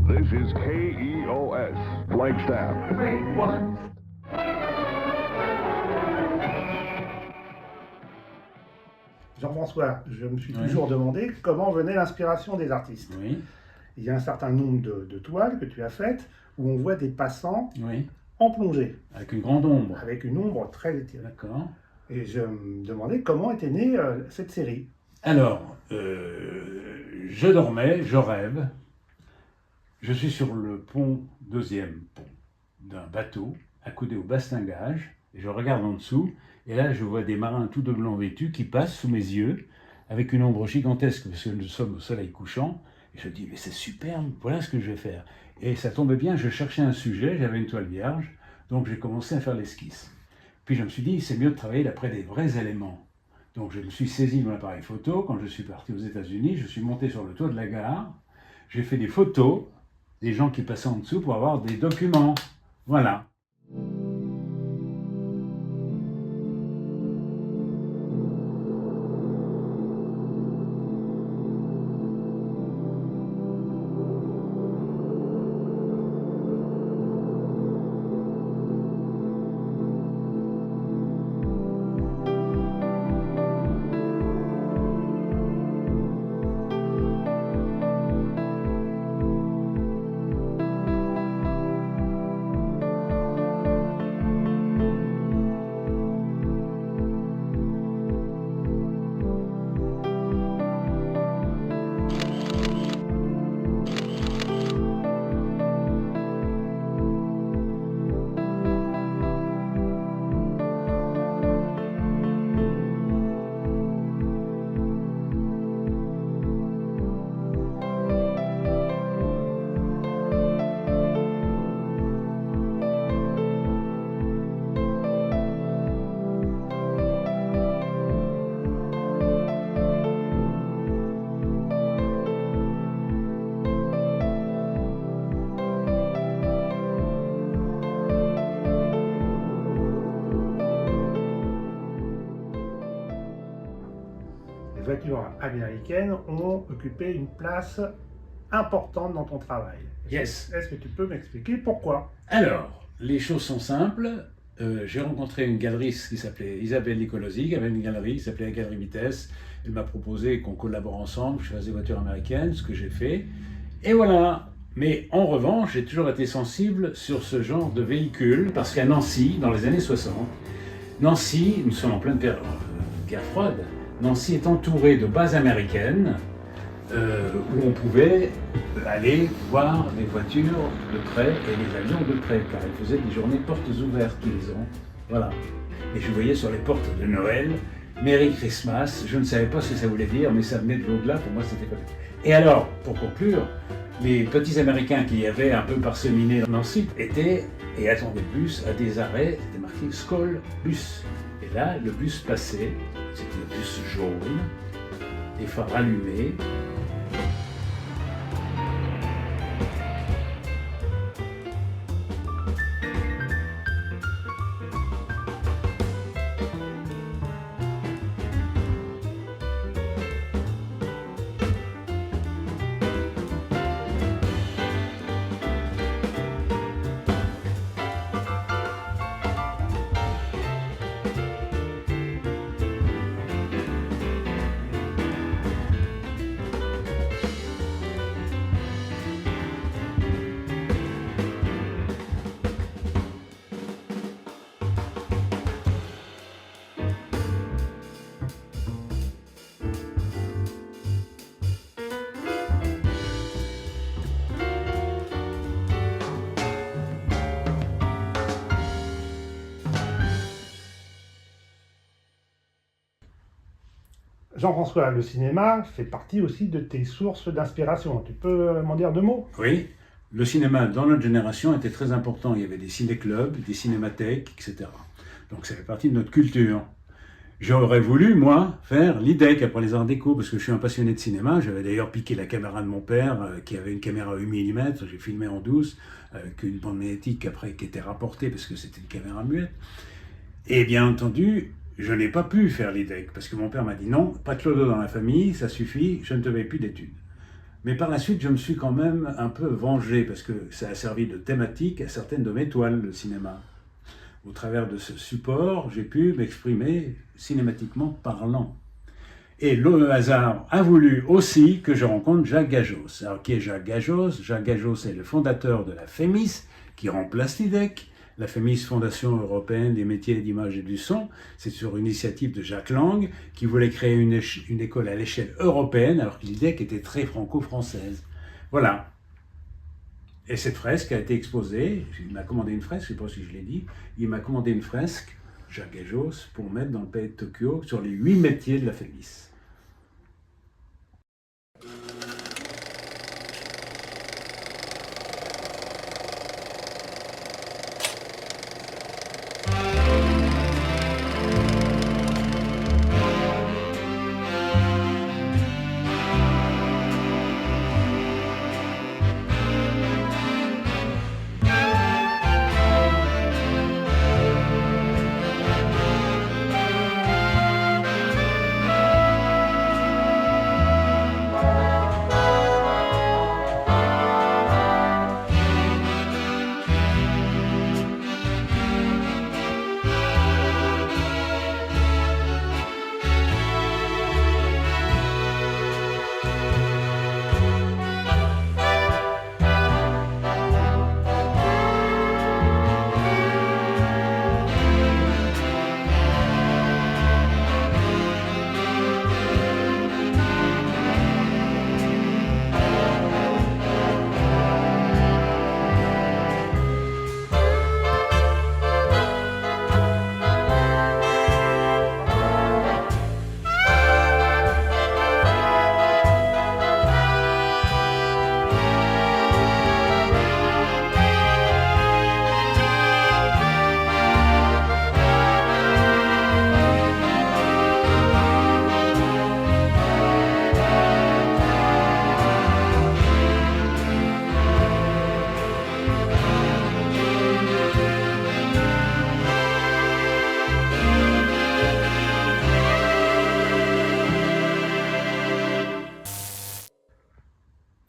This is KEOS, Flagstaff. Jean-François, je me suis toujours demandé comment venait l'inspiration des artistes. Oui, Il y a un certain nombre de toiles que tu as faites où on voit des passants oui, en plongée, avec une grande ombre. avec une ombre très étirée. D'accord. Et je me demandais comment était née cette série. Alors, je dormais, je rêve. Je suis sur le deuxième pont d'un bateau, accoudé au bastingage, et je regarde en dessous, et là je vois des marins tout de blanc vêtus qui passent sous mes yeux, avec une ombre gigantesque, parce que nous sommes au soleil couchant, et je dis, mais c'est superbe, voilà ce que je vais faire. Et ça tombait bien, je cherchais un sujet, j'avais une toile vierge, donc j'ai commencé à faire l'esquisse. Puis je me suis dit, c'est mieux de travailler d'après des vrais éléments. Donc je me suis saisi de mon appareil photo, quand je suis parti aux États-Unis, je suis monté sur le toit de la gare, j'ai fait des photos des gens qui passaient en dessous pour avoir des documents. Voilà. Les voitures américaines ont occupé une place importante dans ton travail. Yes. Est-ce que tu peux m'expliquer pourquoi? Alors, les choses sont simples. J'ai rencontré une galeriste qui s'appelait Isabelle Nicolosi, qui avait une galerie qui s'appelait la Galerie Vitesse. Elle m'a proposé qu'on collabore ensemble, je fasse des voitures américaines, ce que j'ai fait. Et voilà. Mais en revanche, j'ai toujours été sensible sur ce genre de véhicule, parce qu'à Nancy, dans les années 60, Nancy, nous sommes en pleine guerre froide, Nancy est entourée de bases américaines où on pouvait aller voir les voitures de près et les avions de près, car elles faisaient des journées portes ouvertes tous les ans. Voilà. Et je voyais sur les portes de Noël, Merry Christmas, je ne savais pas ce que ça voulait dire, mais ça venait de l'au-delà, pour moi c'était pas. Et alors, pour conclure, les petits Américains qui avaient un peu parseminé dans Nancy étaient et attendaient le bus à des arrêts, c'était marqué Skoll Bus. Et là, le bus passait, c'était le bus jaune, les phares allumés. Jean-François, le cinéma fait partie aussi de tes sources d'inspiration. Tu peux m'en dire deux mots? Oui, le cinéma dans notre génération était très important. Il y avait des ciné-clubs, des cinémathèques, etc. Donc ça fait partie de notre culture. J'aurais voulu, moi, faire l'IDEC après les arts déco, parce que je suis un passionné de cinéma. J'avais d'ailleurs piqué la caméra de mon père, qui avait une caméra 8 mm. J'ai filmé en 12, avec une bande magnétique après qui était rapportée, parce que c'était une caméra muette. Et bien entendu, je n'ai pas pu faire l'IDEC, parce que mon père m'a dit non, pas de clodo dans la famille, ça suffit, je ne te paye plus d'études. Mais par la suite, je me suis quand même un peu vengé, parce que ça a servi de thématique à certaines de mes toiles, le cinéma. Au travers de ce support, j'ai pu m'exprimer cinématiquement parlant. Et le hasard a voulu aussi que je rencontre Jacques Gajos. Alors, qui est Jacques Gajos? Jacques Gajos est le fondateur de la FEMIS, qui remplace l'IDEC. La FEMIS, Fondation européenne des métiers d'image et du son, c'est sur une initiative de Jacques Lang, qui voulait créer une école à l'échelle européenne, alors que l'IDEC était très franco-française. Voilà. Et cette fresque a été exposée, il m'a commandé une fresque, je ne sais pas si je l'ai dit, il m'a commandé une fresque, Jacques Gajos, pour mettre dans le palais de Tokyo sur les 8 métiers de la FEMIS.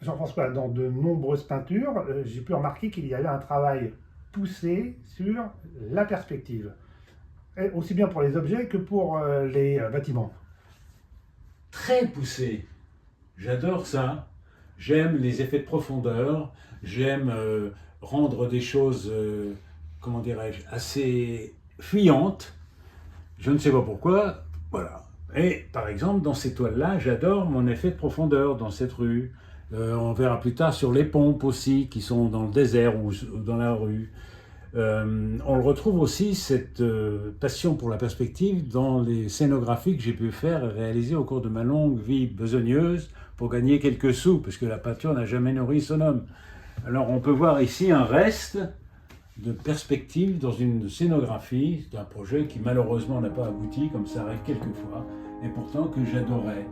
Jean-François, dans de nombreuses peintures, j'ai pu remarquer qu'il y avait un travail poussé sur la perspective, et aussi bien pour les objets que pour les bâtiments. Très poussé. J'adore ça. J'aime les effets de profondeur. J'aime rendre des choses, comment dirais-je, assez fuyantes. Je ne sais pas pourquoi. Voilà. Et par exemple, dans ces toiles-là, j'adore mon effet de profondeur dans cette rue. On verra plus tard sur les pompes aussi, qui sont dans le désert ou dans la rue. On le retrouve aussi, cette passion pour la perspective, dans les scénographies que j'ai pu faire et réaliser au cours de ma longue vie besogneuse pour gagner quelques sous, parce que la peinture n'a jamais nourri son homme. Alors on peut voir ici un reste de perspective dans une scénographie d'un projet qui malheureusement n'a pas abouti, comme ça arrive quelquefois, et pourtant que j'adorais.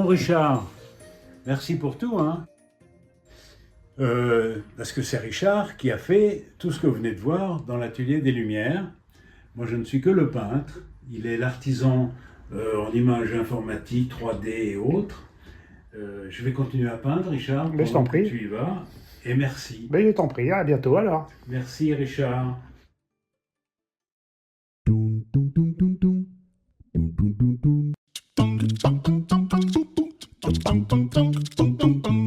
Bon, Richard, merci pour tout, hein. Parce que c'est Richard qui a fait tout ce que vous venez de voir dans l'atelier des Lumières. Moi, je ne suis que le peintre. Il est l'artisan en images informatiques, 3D et autres. Je vais continuer à peindre, Richard, Mais je t'en pendant que prie. tu y vas. Et merci. Ben, je t'en prie, à bientôt alors. Merci, Richard. Dum dum dum dum dum dum dum dum dum dum dum dum dum dum dum dum